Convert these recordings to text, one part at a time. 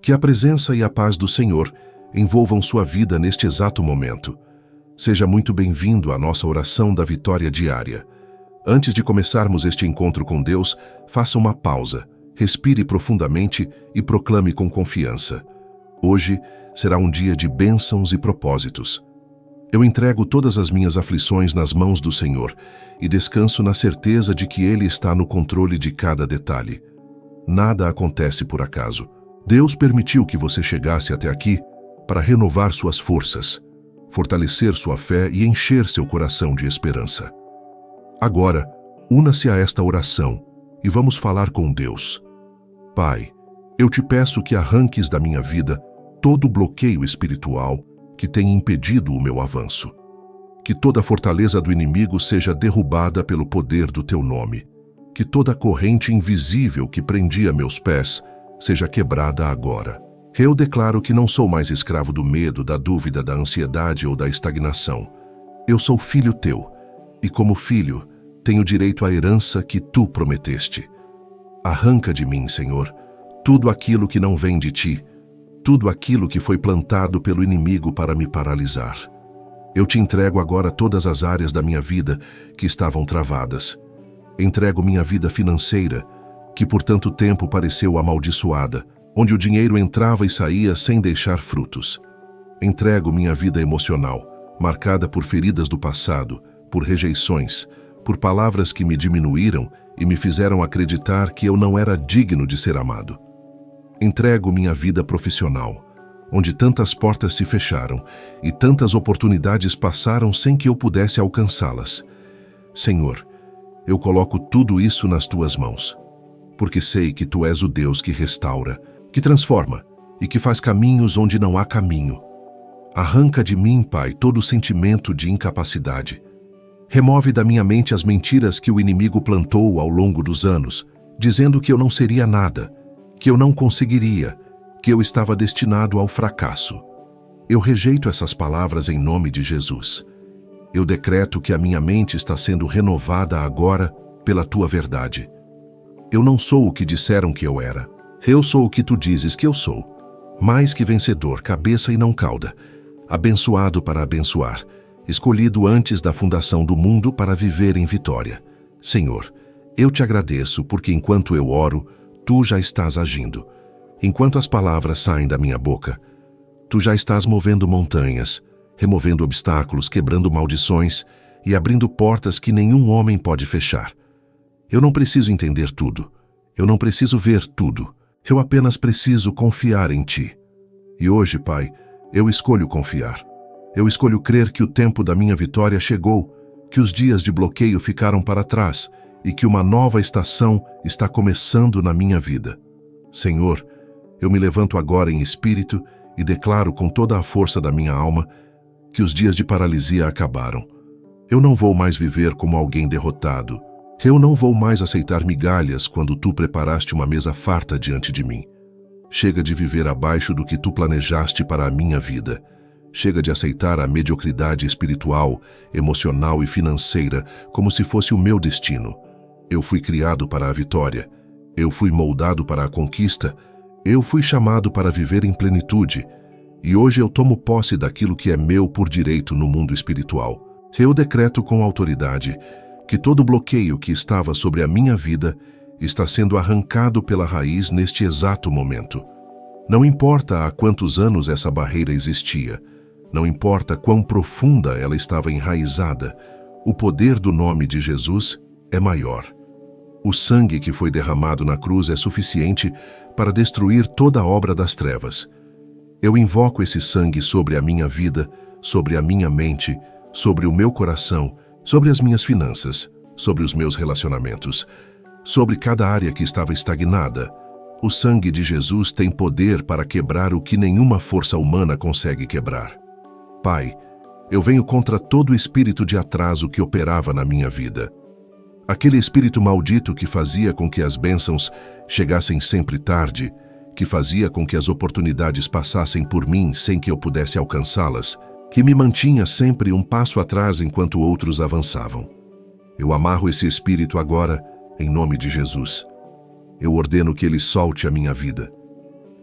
Que a presença e a paz do Senhor envolvam sua vida neste exato momento. Seja muito bem-vindo à nossa oração da vitória diária. Antes de começarmos este encontro com Deus, faça uma pausa, respire profundamente e proclame com confiança. Hoje será um dia de bênçãos e propósitos. Eu entrego todas as minhas aflições nas mãos do Senhor e descanso na certeza de que Ele está no controle de cada detalhe. Nada acontece por acaso. Deus permitiu que você chegasse até aqui para renovar suas forças, fortalecer sua fé e encher seu coração de esperança. Agora, una-se a esta oração e vamos falar com Deus. Pai, eu te peço que arranques da minha vida todo o bloqueio espiritual que tem impedido o meu avanço. Que toda a fortaleza do inimigo seja derrubada pelo poder do teu nome. Que toda a corrente invisível que prendia meus pés seja quebrada agora. Eu declaro que não sou mais escravo do medo, da dúvida, da ansiedade ou da estagnação. Eu sou filho teu, e como filho, tenho direito à herança que tu prometeste. Arranca de mim, Senhor, tudo aquilo que não vem de ti, tudo aquilo que foi plantado pelo inimigo para me paralisar. Eu te entrego agora todas as áreas da minha vida que estavam travadas. Entrego minha vida financeira, que por tanto tempo pareceu amaldiçoada, onde o dinheiro entrava e saía sem deixar frutos. Entrego minha vida emocional, marcada por feridas do passado, por rejeições, por palavras que me diminuíram e me fizeram acreditar que eu não era digno de ser amado. Entrego minha vida profissional, onde tantas portas se fecharam e tantas oportunidades passaram sem que eu pudesse alcançá-las. Senhor, eu coloco tudo isso nas tuas mãos, porque sei que tu és o Deus que restaura, que transforma e que faz caminhos onde não há caminho. Arranca de mim, Pai, todo o sentimento de incapacidade. Remove da minha mente as mentiras que o inimigo plantou ao longo dos anos, dizendo que eu não seria nada, que eu não conseguiria, que eu estava destinado ao fracasso. Eu rejeito essas palavras em nome de Jesus. Eu decreto que a minha mente está sendo renovada agora pela tua verdade. Eu não sou o que disseram que eu era. Eu sou o que tu dizes que eu sou. Mais que vencedor, cabeça e não cauda. Abençoado para abençoar. Escolhido antes da fundação do mundo para viver em vitória. Senhor, eu te agradeço porque enquanto eu oro, tu já estás agindo. Enquanto as palavras saem da minha boca, tu já estás movendo montanhas, removendo obstáculos, quebrando maldições e abrindo portas que nenhum homem pode fechar. Eu não preciso entender tudo. Eu não preciso ver tudo. Eu apenas preciso confiar em ti. E hoje, Pai, eu escolho confiar. Eu escolho crer que o tempo da minha vitória chegou, que os dias de bloqueio ficaram para trás e que uma nova estação está começando na minha vida. Senhor, eu me levanto agora em espírito e declaro com toda a força da minha alma que os dias de paralisia acabaram. Eu não vou mais viver como alguém derrotado. Eu não vou mais aceitar migalhas quando tu preparaste uma mesa farta diante de mim. Chega de viver abaixo do que tu planejaste para a minha vida. Chega de aceitar a mediocridade espiritual, emocional e financeira como se fosse o meu destino. Eu fui criado para a vitória. Eu fui moldado para a conquista. Eu fui chamado para viver em plenitude. E hoje eu tomo posse daquilo que é meu por direito no mundo espiritual. Eu decreto com autoridade que todo bloqueio que estava sobre a minha vida está sendo arrancado pela raiz neste exato momento. Não importa há quantos anos essa barreira existia, não importa quão profunda ela estava enraizada, o poder do nome de Jesus é maior. O sangue que foi derramado na cruz é suficiente para destruir toda a obra das trevas. Eu invoco esse sangue sobre a minha vida, sobre a minha mente, sobre o meu coração, sobre as minhas finanças, sobre os meus relacionamentos, sobre cada área que estava estagnada. O sangue de Jesus tem poder para quebrar o que nenhuma força humana consegue quebrar. Pai, eu venho contra todo espírito de atraso que operava na minha vida. Aquele espírito maldito que fazia com que as bênçãos chegassem sempre tarde, que fazia com que as oportunidades passassem por mim sem que eu pudesse alcançá-las, que me mantinha sempre um passo atrás enquanto outros avançavam. Eu amarro esse espírito agora, em nome de Jesus. Eu ordeno que ele solte a minha vida.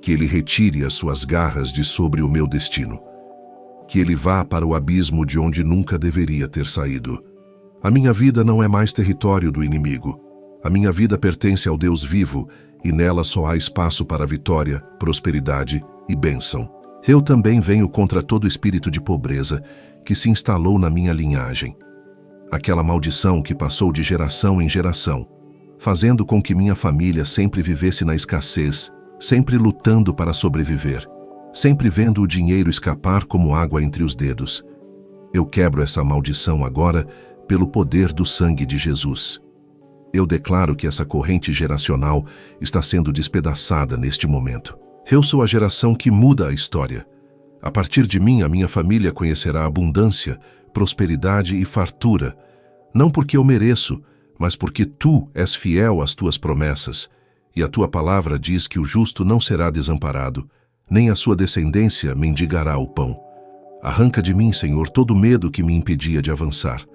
que ele retire as suas garras de sobre o meu destino. Que ele vá para o abismo de onde nunca deveria ter saído. A minha vida não é mais território do inimigo. A minha vida pertence ao Deus vivo e nela só há espaço para vitória, prosperidade e bênção. Eu também venho contra todo espírito de pobreza que se instalou na minha linhagem. Aquela maldição que passou de geração em geração, fazendo com que minha família sempre vivesse na escassez, sempre lutando para sobreviver, sempre vendo o dinheiro escapar como água entre os dedos. Eu quebro essa maldição agora pelo poder do sangue de Jesus. Eu declaro que essa corrente geracional está sendo despedaçada neste momento. Eu sou a geração que muda a história. A partir de mim, a minha família conhecerá abundância, prosperidade e fartura, não porque eu mereço, mas porque tu és fiel às tuas promessas, e a tua palavra diz que o justo não será desamparado, nem a sua descendência mendigará o pão. Arranca de mim, Senhor, todo medo que me impedia de avançar,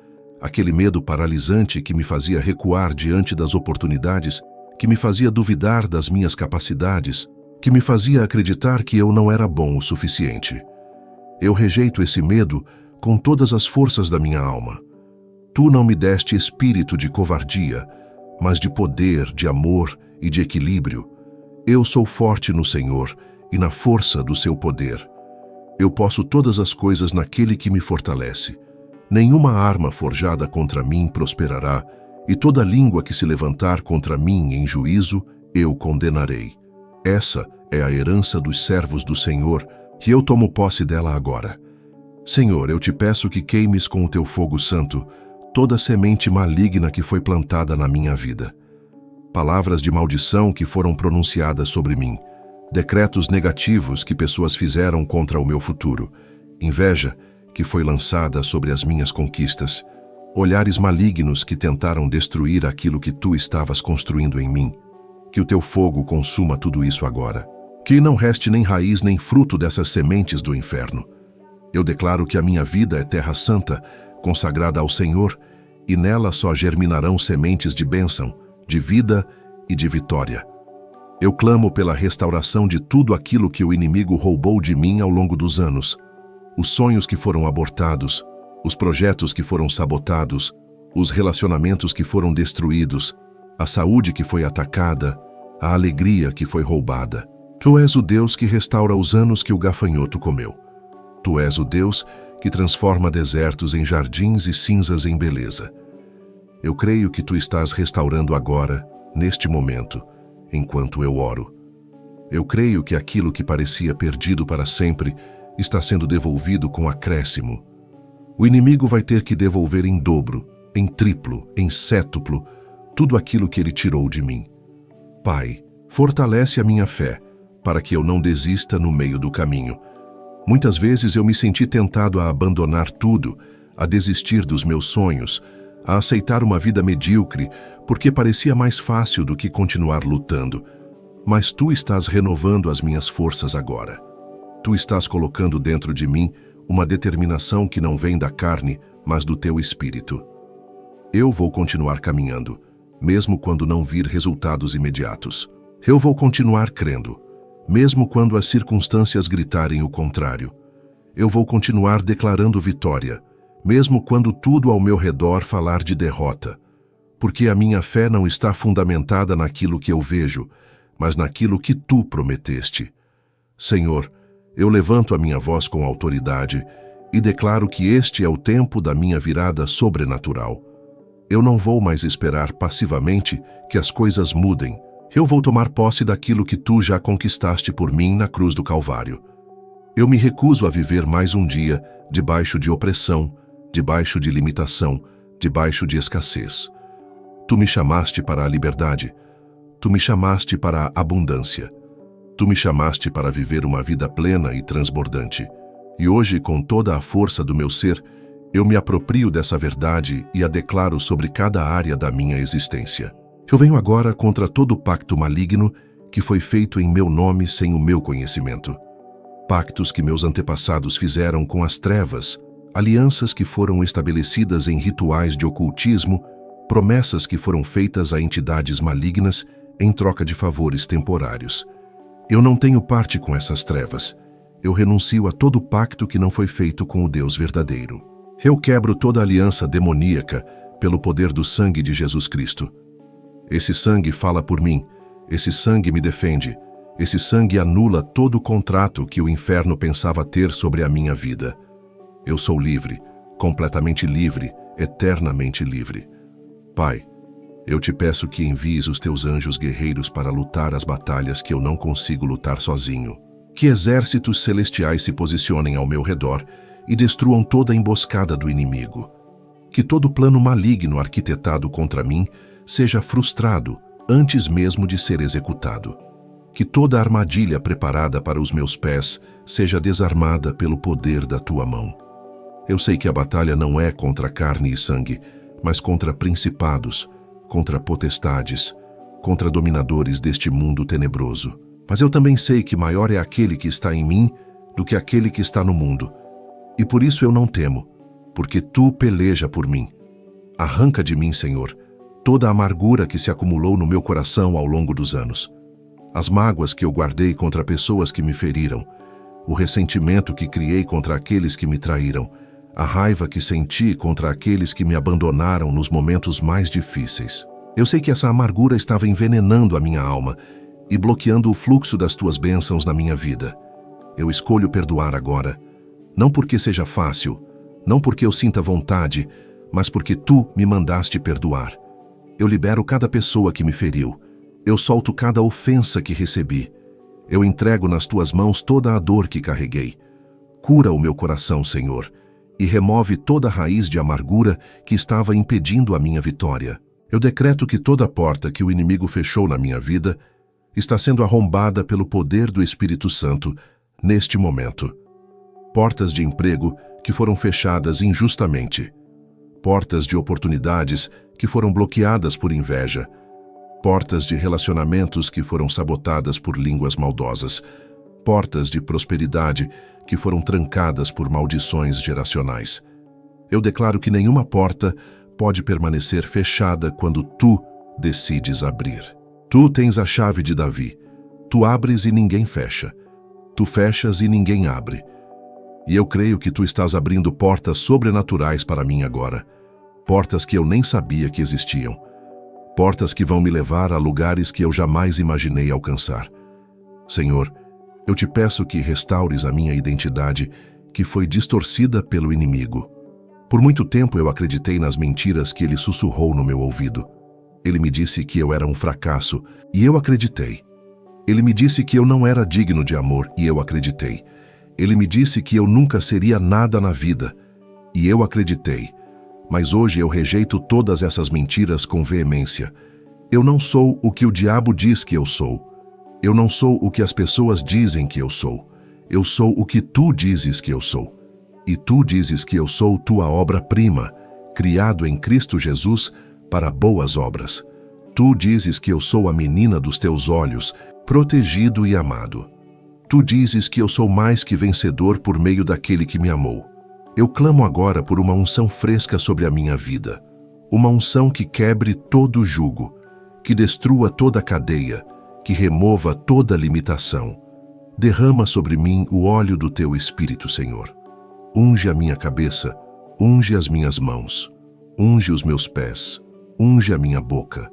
aquele medo paralisante que me fazia recuar diante das oportunidades, que me fazia duvidar das minhas capacidades, que me fazia acreditar que eu não era bom o suficiente. Eu rejeito esse medo com todas as forças da minha alma. Tu não me deste espírito de covardia, mas de poder, de amor e de equilíbrio. Eu sou forte no Senhor e na força do seu poder. Eu posso todas as coisas naquele que me fortalece. Nenhuma arma forjada contra mim prosperará, e toda língua que se levantar contra mim em juízo, eu condenarei. Essa é a herança dos servos do Senhor, que eu tomo posse dela agora. Senhor, eu te peço que queimes com o teu fogo santo toda semente maligna que foi plantada na minha vida. Palavras de maldição que foram pronunciadas sobre mim, decretos negativos que pessoas fizeram contra o meu futuro, inveja que foi lançada sobre as minhas conquistas, olhares malignos que tentaram destruir aquilo que tu estavas construindo em mim. Que o teu fogo consuma tudo isso agora. Que não reste nem raiz nem fruto dessas sementes do inferno. Eu declaro que a minha vida é terra santa, consagrada ao Senhor, e nela só germinarão sementes de bênção, de vida e de vitória. Eu clamo pela restauração de tudo aquilo que o inimigo roubou de mim ao longo dos anos. Os sonhos que foram abortados, os projetos que foram sabotados, os relacionamentos que foram destruídos, a saúde que foi atacada, a alegria que foi roubada. Tu és o Deus que restaura os anos que o gafanhoto comeu. Tu és o Deus que transforma desertos em jardins e cinzas em beleza. Eu creio que tu estás restaurando agora, neste momento, enquanto eu oro. Eu creio que aquilo que parecia perdido para sempre está sendo devolvido com acréscimo. O inimigo vai ter que devolver em dobro, em triplo, em sétuplo, tudo aquilo que ele tirou de mim. Pai, fortalece a minha fé, para que eu não desista no meio do caminho. Muitas vezes eu me senti tentado a abandonar tudo, a desistir dos meus sonhos, a aceitar uma vida medíocre, porque parecia mais fácil do que continuar lutando. Mas tu estás renovando as minhas forças agora. Tu estás colocando dentro de mim uma determinação que não vem da carne, mas do teu espírito. Eu vou continuar caminhando, mesmo quando não vir resultados imediatos. Eu vou continuar crendo, mesmo quando as circunstâncias gritarem o contrário. Eu vou continuar declarando vitória, mesmo quando tudo ao meu redor falar de derrota, porque a minha fé não está fundamentada naquilo que eu vejo, mas naquilo que tu prometeste. Senhor, eu levanto a minha voz com autoridade e declaro que este é o tempo da minha virada sobrenatural. Eu não vou mais esperar passivamente que as coisas mudem. Eu vou tomar posse daquilo que tu já conquistaste por mim na cruz do Calvário. Eu me recuso a viver mais um dia debaixo de opressão, debaixo de limitação, debaixo de escassez. Tu me chamaste para a liberdade. Tu me chamaste para a abundância. Tu me chamaste para viver uma vida plena e transbordante. E hoje, com toda a força do meu ser, eu me aproprio dessa verdade e a declaro sobre cada área da minha existência. Eu venho agora contra todo pacto maligno que foi feito em meu nome sem o meu conhecimento. Pactos que meus antepassados fizeram com as trevas, alianças que foram estabelecidas em rituais de ocultismo, promessas que foram feitas a entidades malignas em troca de favores temporários. Eu não tenho parte com essas trevas. Eu renuncio a todo pacto que não foi feito com o Deus verdadeiro. Eu quebro toda aliança demoníaca pelo poder do sangue de Jesus Cristo. Esse sangue fala por mim, esse sangue me defende, esse sangue anula todo o contrato que o inferno pensava ter sobre a minha vida. Eu sou livre, completamente livre, eternamente livre. Pai, eu te peço que envies os teus anjos guerreiros para lutar as batalhas que eu não consigo lutar sozinho. Que exércitos celestiais se posicionem ao meu redor e destruam toda a emboscada do inimigo. Que todo plano maligno arquitetado contra mim seja frustrado antes mesmo de ser executado. Que toda armadilha preparada para os meus pés seja desarmada pelo poder da tua mão. Eu sei que a batalha não é contra carne e sangue, mas contra principados, contra potestades, contra dominadores deste mundo tenebroso. Mas eu também sei que maior é aquele que está em mim do que aquele que está no mundo. E por isso eu não temo, porque tu peleja por mim. Arranca de mim, Senhor, toda a amargura que se acumulou no meu coração ao longo dos anos. As mágoas que eu guardei contra pessoas que me feriram, o ressentimento que criei contra aqueles que me traíram, a raiva que senti contra aqueles que me abandonaram nos momentos mais difíceis. Eu sei que essa amargura estava envenenando a minha alma e bloqueando o fluxo das tuas bênçãos na minha vida. Eu escolho perdoar agora, não porque seja fácil, não porque eu sinta vontade, mas porque tu me mandaste perdoar. Eu libero cada pessoa que me feriu. Eu solto cada ofensa que recebi. Eu entrego nas tuas mãos toda a dor que carreguei. Cura o meu coração, Senhor, e remove toda a raiz de amargura que estava impedindo a minha vitória. Eu decreto que toda porta que o inimigo fechou na minha vida está sendo arrombada pelo poder do Espírito Santo neste momento. Portas de emprego que foram fechadas injustamente. Portas de oportunidades que foram bloqueadas por inveja. Portas de relacionamentos que foram sabotadas por línguas maldosas. Portas de prosperidade que foram trancadas por maldições geracionais. Eu declaro que nenhuma porta pode permanecer fechada quando tu decides abrir. Tu tens a chave de Davi. Tu abres e ninguém fecha. Tu fechas e ninguém abre. E eu creio que tu estás abrindo portas sobrenaturais para mim agora. Portas que eu nem sabia que existiam. Portas que vão me levar a lugares que eu jamais imaginei alcançar. Senhor, eu te peço que restaures a minha identidade que foi distorcida pelo inimigo. Por muito tempo eu acreditei nas mentiras que ele sussurrou no meu ouvido. Ele me disse que eu era um fracasso, e eu acreditei. Ele me disse que eu não era digno de amor, e eu acreditei. Ele me disse que eu nunca seria nada na vida, e eu acreditei. Mas hoje eu rejeito todas essas mentiras com veemência. Eu não sou o que o diabo diz que eu sou. Eu não sou o que as pessoas dizem que eu sou. Eu sou o que tu dizes que eu sou. E tu dizes que eu sou tua obra-prima, criado em Cristo Jesus para boas obras. Tu dizes que eu sou a menina dos teus olhos, protegido e amado. Tu dizes que eu sou mais que vencedor por meio daquele que me amou. Eu clamo agora por uma unção fresca sobre a minha vida. Uma unção que quebre todo jugo, que destrua toda cadeia, que remova toda limitação. Derrama sobre mim o óleo do teu Espírito, Senhor. Unge a minha cabeça, unge as minhas mãos, unge os meus pés, unge a minha boca.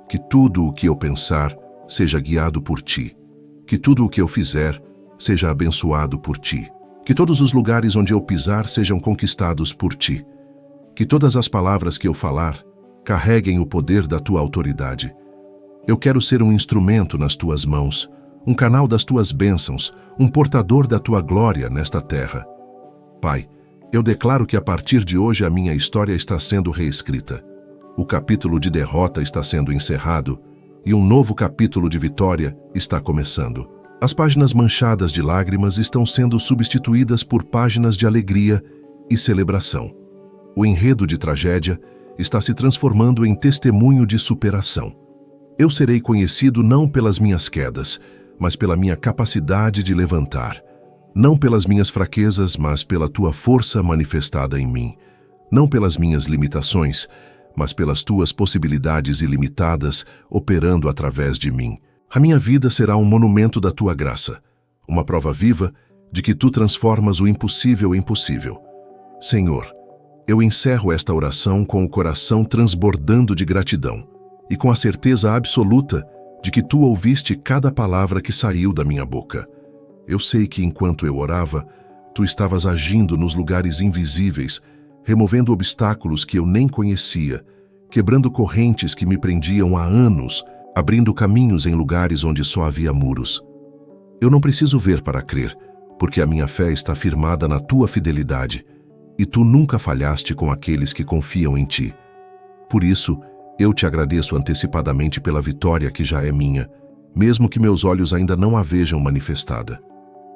Que tudo o que eu pensar seja guiado por ti. Que tudo o que eu fizer seja abençoado por ti. Que todos os lugares onde eu pisar sejam conquistados por ti. Que todas as palavras que eu falar carreguem o poder da tua autoridade. Eu quero ser um instrumento nas tuas mãos, um canal das tuas bênçãos, um portador da tua glória nesta terra. Pai, eu declaro que a partir de hoje a minha história está sendo reescrita. O capítulo de derrota está sendo encerrado e um novo capítulo de vitória está começando. As páginas manchadas de lágrimas estão sendo substituídas por páginas de alegria e celebração. O enredo de tragédia está se transformando em testemunho de superação. Eu serei conhecido não pelas minhas quedas, mas pela minha capacidade de levantar. Não pelas minhas fraquezas, mas pela tua força manifestada em mim. Não pelas minhas limitações, mas pelas tuas possibilidades ilimitadas operando através de mim. A minha vida será um monumento da tua graça, uma prova viva de que tu transformas o impossível em possível. Senhor, eu encerro esta oração com o coração transbordando de gratidão e com a certeza absoluta de que tu ouviste cada palavra que saiu da minha boca. Eu sei que enquanto eu orava, tu estavas agindo nos lugares invisíveis, removendo obstáculos que eu nem conhecia, quebrando correntes que me prendiam há anos, abrindo caminhos em lugares onde só havia muros. Eu não preciso ver para crer, porque a minha fé está firmada na tua fidelidade, e tu nunca falhaste com aqueles que confiam em ti. Por isso, eu te agradeço antecipadamente pela vitória que já é minha, mesmo que meus olhos ainda não a vejam manifestada.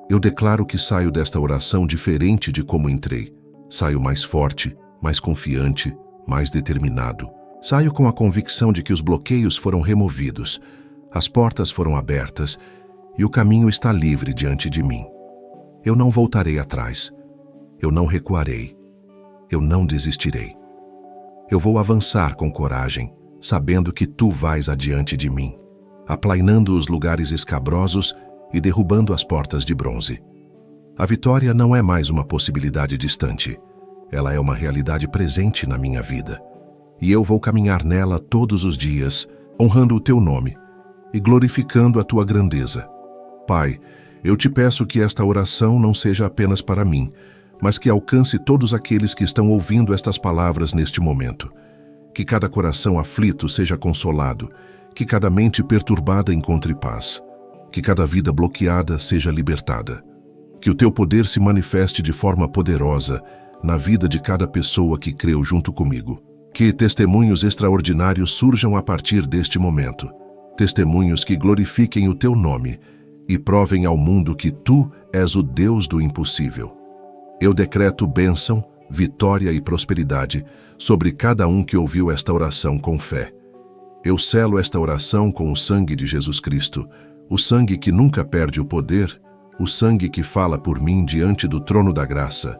Eu declaro que saio desta oração diferente de como entrei. Saio mais forte, mais confiante, mais determinado. Saio com a convicção de que os bloqueios foram removidos, as portas foram abertas e o caminho está livre diante de mim. Eu não voltarei atrás. Eu não recuarei. Eu não desistirei. Eu vou avançar com coragem, sabendo que tu vais adiante de mim, aplainando os lugares escabrosos e derrubando as portas de bronze. A vitória não é mais uma possibilidade distante. Ela é uma realidade presente na minha vida. E eu vou caminhar nela todos os dias, honrando o teu nome e glorificando a tua grandeza. Pai, eu te peço que esta oração não seja apenas para mim, mas que alcance todos aqueles que estão ouvindo estas palavras neste momento. Que cada coração aflito seja consolado, que cada mente perturbada encontre paz, que cada vida bloqueada seja libertada. Que o teu poder se manifeste de forma poderosa na vida de cada pessoa que creu junto comigo. Que testemunhos extraordinários surjam a partir deste momento. Testemunhos que glorifiquem o teu nome e provem ao mundo que tu és o Deus do impossível. Eu decreto bênção, vitória e prosperidade sobre cada um que ouviu esta oração com fé. Eu selo esta oração com o sangue de Jesus Cristo, o sangue que nunca perde o poder, o sangue que fala por mim diante do trono da graça,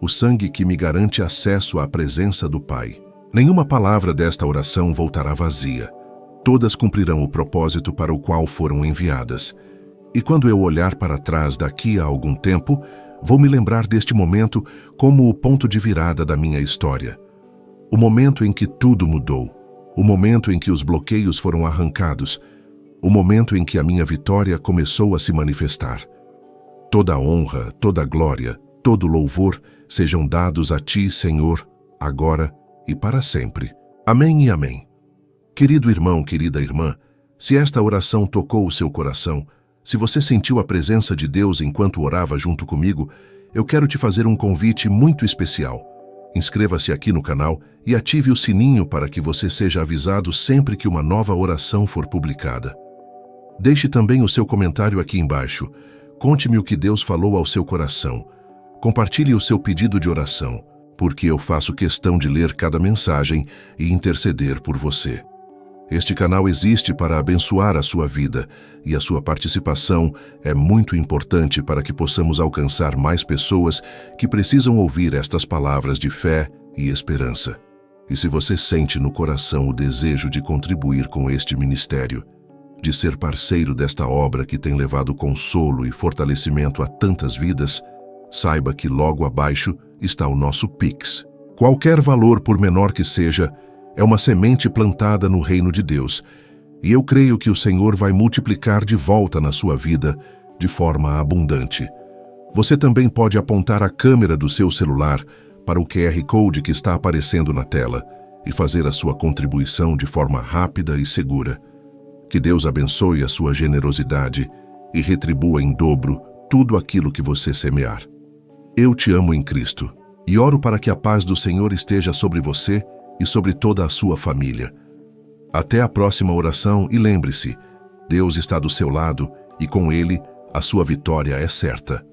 o sangue que me garante acesso à presença do Pai. Nenhuma palavra desta oração voltará vazia. Todas cumprirão o propósito para o qual foram enviadas. E quando eu olhar para trás daqui a algum tempo, vou me lembrar deste momento como o ponto de virada da minha história. O momento em que tudo mudou. O momento em que os bloqueios foram arrancados. O momento em que a minha vitória começou a se manifestar. Toda honra, toda glória, todo louvor sejam dados a ti, Senhor, agora e para sempre. Amém e amém. Querido irmão, querida irmã, se esta oração tocou o seu coração, se você sentiu a presença de Deus enquanto orava junto comigo, eu quero te fazer um convite muito especial. Inscreva-se aqui no canal e ative o sininho para que você seja avisado sempre que uma nova oração for publicada. Deixe também o seu comentário aqui embaixo. Conte-me o que Deus falou ao seu coração. Compartilhe o seu pedido de oração, porque eu faço questão de ler cada mensagem e interceder por você. Este canal existe para abençoar a sua vida e a sua participação é muito importante para que possamos alcançar mais pessoas que precisam ouvir estas palavras de fé e esperança. E se você sente no coração o desejo de contribuir com este ministério, de ser parceiro desta obra que tem levado consolo e fortalecimento a tantas vidas, saiba que logo abaixo está o nosso Pix. Qualquer valor, por menor que seja, é uma semente plantada no reino de Deus, e eu creio que o Senhor vai multiplicar de volta na sua vida de forma abundante. Você também pode apontar a câmera do seu celular para o QR Code que está aparecendo na tela e fazer a sua contribuição de forma rápida e segura. Que Deus abençoe a sua generosidade e retribua em dobro tudo aquilo que você semear. Eu te amo em Cristo e oro para que a paz do Senhor esteja sobre você e sobre toda a sua família. Até a próxima oração e lembre-se, Deus está do seu lado e com Ele a sua vitória é certa.